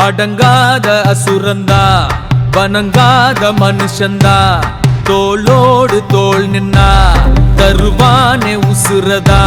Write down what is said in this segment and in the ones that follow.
அடங்காத அசுரந்தா வணங்காத மனுஷந்தா தோளோடு தோள் நின்னா தருவானே உசுரதா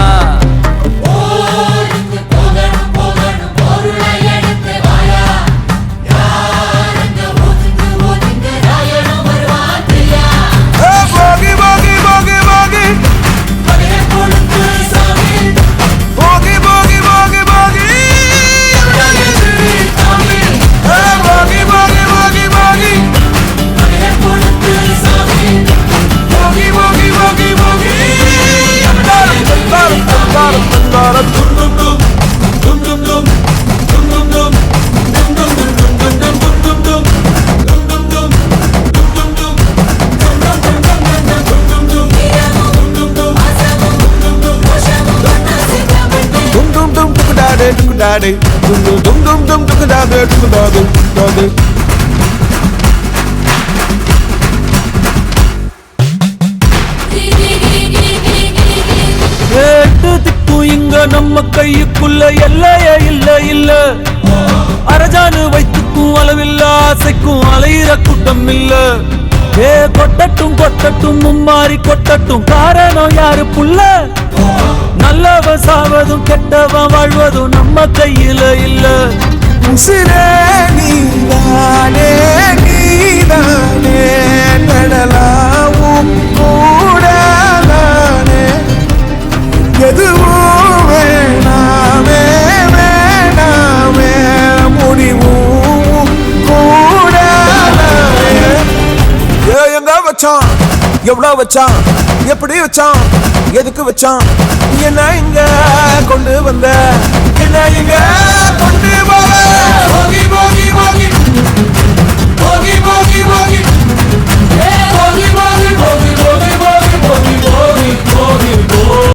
Daddy, dum dum dum dum dum daddy, daddy, daddy. இங்க நம்ம கையுக்குள்ள எல்லையே இல்ல இல்ல அரஜானு வைத்துக்கும் அளவில்ல ஆசைக்கும் அலையிற கூட்டம் இல்ல ஏ கொட்டட்டும் கொட்டட்டும் மும்மாறி கொட்டட்டும் காரணம் யாரு புள்ள நல்லவன் சாவதும் கெட்டவன் வாழ்வதும் நம்ம கையில இல்ல உசிரே நீதானே நீதானே நடலாவும் கூடலானே எதுவும் வேணாமே வேணாமே முடிவும் கூடலானே எங்க வச்சான் எவ்வளவு வச்சான் எப்படி வச்சான் எதுக்கு வச்சான் என்ன இங்க கொண்டு வந்த என்ன இங்க